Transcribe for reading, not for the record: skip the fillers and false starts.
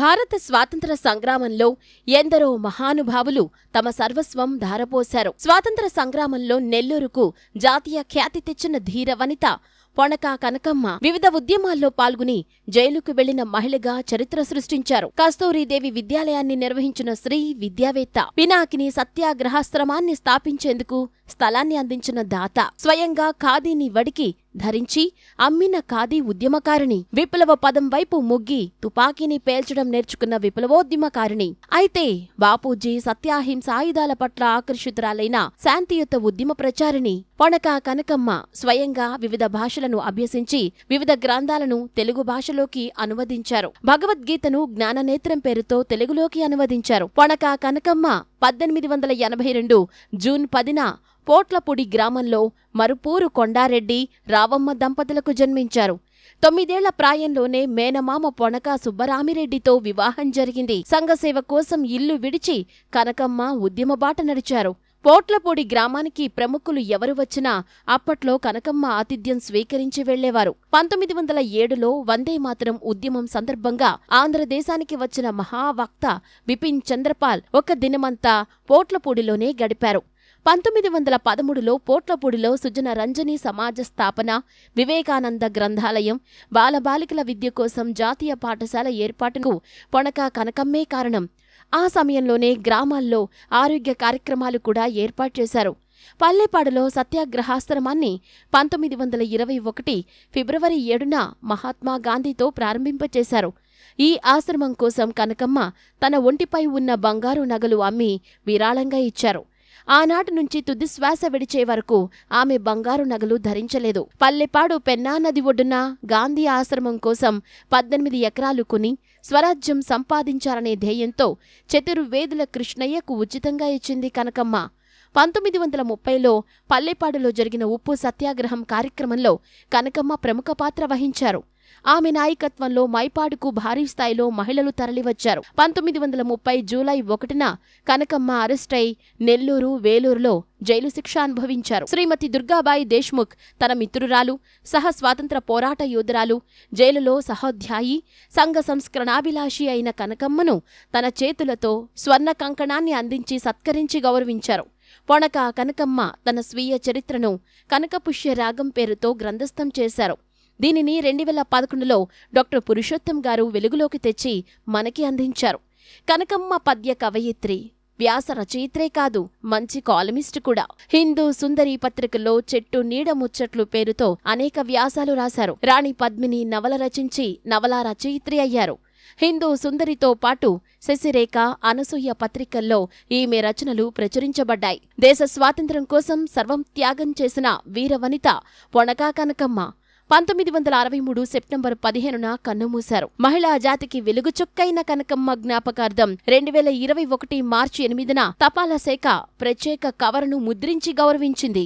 భారత స్వాతంత్ర సంగ్రామంలో ఎందరో మహానుభావులు తమ సర్వస్వం ధారపోశారు. స్వాతంత్ర సంగ్రామంలో నెల్లూరుకు జాతీయ ఖ్యాతి తెచ్చిన ధీర వనిత పొనక కనకమ్మ వివిధ ఉద్యమాల్లో పాల్గొని జైలుకు వెళ్లిన మహిళగా చరిత్ర సృష్టించారు. కస్తూరిదేవి విద్యాలయాన్ని నిర్వహించిన స్త్రీ విద్యావేత్త, పినాకిని సత్యాగ్రహాశ్రమాన్ని స్థాపించేందుకు స్థలాన్ని అందించిన దాత, స్వయంగా ఖాదీని వడికి ధరించి అమ్మిన ఖాదీ ఉద్యమకారిణి, విప్లవ పదం వైపు ముగ్గి తుపాకీని పేల్చడం నేర్చుకున్న విప్లవోద్యమకారిణి. అయితే బాపూజీ సత్యాహింస ఆయుధాల పట్ల ఆకర్షితురాలైన శాంతియుత ఉద్యమ ప్రచారిణి పొనక కనకమ్మ స్వయంగా వివిధ భాషలను అభ్యసించి వివిధ గ్రంథాలను తెలుగు భాషలోకి అనువదించారు. భగవద్గీతను జ్ఞాననేత్రం పేరుతో తెలుగులోకి అనువదించారు. పొనక కనకమ్మ 1882 జూన్ 10న పోట్లపూడి గ్రామంలో మరుపూరు కొండారెడ్డి, రావమ్మ దంపతులకు జన్మించారు. 9 ఏళ్ల ప్రాయంలోనే మేనమామ పొనక సుబ్బరామిరెడ్డితో వివాహం జరిగింది. సంఘసేవ కోసం ఇల్లు విడిచి కనకమ్మ ఉద్యమ బాట నడిచారు. పోట్లపూడి గ్రామానికి ప్రముఖులు ఎవరు వచ్చినా అప్పట్లో కనకమ్మ ఆతిథ్యం స్వీకరించి వెళ్లేవారు. 1907లో వందేమాతరం ఉద్యమం సందర్భంగా ఆంధ్రదేశానికి వచ్చిన మహావక్త బిపిన్ చంద్రపాల్ ఒక దినమంతా పోట్లపూడిలోనే గడిపారు. 1913లో పోట్లపూడిలో సుజన రంజని సమాజ స్థాపన, వివేకానంద గ్రంథాలయం, బాలబాలికల విద్య కోసం జాతీయ పాఠశాల ఏర్పాటుకు పొనక కనకమ్మే కారణం. ఆ సమయంలోనే గ్రామాల్లో ఆరోగ్య కార్యక్రమాలు కూడా ఏర్పాటు చేశారు. పల్లెపాడులో సత్యాగ్రహాశ్రమాన్ని 1921 ఫిబ్రవరి 7న మహాత్మా గాంధీతో ప్రారంభింపచేశారు. ఈ ఆశ్రమం కోసం కనకమ్మ తన ఒంటిపై ఉన్న బంగారు నగలు అమ్మి విరాళంగా ఇచ్చారు. ఆనాటి నుంచి తుదిశ్వాస విడిచే వరకు ఆమె బంగారు నగలు ధరించలేదు. పల్లెపాడు పెన్నా నది ఒడ్డున గాంధీ ఆశ్రమం కోసం 18 ఎకరాలు కొని స్వరాజ్యం సంపాదించాలనే ధ్యేయంతో చతుర్వేదుల కృష్ణయ్యకు ఉచితంగా ఇచ్చింది కనకమ్మ. 1930లో పల్లెపాడులో జరిగిన ఉప్పు సత్యాగ్రహం కార్యక్రమంలో కనకమ్మ ప్రముఖ పాత్ర వహించారు. ఆమె నాయకత్వంలో మైపాడుకు భారీ స్థాయిలో మహిళలు తరలివచ్చారు. 1930 జూలై 1న కనకమ్మ అరెస్టై నెల్లూరు, వేలూరులో జైలు శిక్ష అనుభవించారు. శ్రీమతి దుర్గాబాయి దేశ్ముఖ్ తన మిత్రురాలు, స్వాతంత్ర పోరాట యోధురాలు, జైలులో సహోధ్యాయి, సంఘ సంస్కరణాభిలాషి అయిన కనకమ్మను తన చేతులతో స్వర్ణ కంకణాన్ని అందించి సత్కరించి గౌరవించారు. పొనక కనకమ్మ తన స్వీయ చరిత్రను కనకపుష్య రాగం పేరుతో గ్రంథస్థం చేశారు. దీనిని 2011లో డాక్టర్ పురుషోత్తం గారు వెలుగులోకి తెచ్చి మనకి అందించారు. కనకమ్మ పద్య కవయిత్రి, వ్యాస రచయిత్రే కాదు, మంచి కాలమిస్ట్ కూడా. హిందూ సుందరి పత్రికలో చెట్టు నీడ ముచ్చట్లు పేరుతో అనేక వ్యాసాలు రాశారు. రాణి పద్మిని నవల రచించి నవలా రచయిత్రి అయ్యారు. హిందూ సుందరితో పాటు శశిరేఖ, అనసూయ పత్రికల్లో ఈమె రచనలు ప్రచురించబడ్డాయి. దేశ స్వాతంత్ర్యం కోసం సర్వం త్యాగం చేసిన వీరవనిత పొనక కనకమ్మ 1963 సెప్టెంబర్ 15న కన్నుమూశారు. మహిళా జాతికి వెలుగుచుక్కైన కనకమ్మ జ్ఞాపకార్థం 2021 మార్చి 8న తపాలా శాఖ ప్రత్యేక కవరును ముద్రించి గౌరవించింది.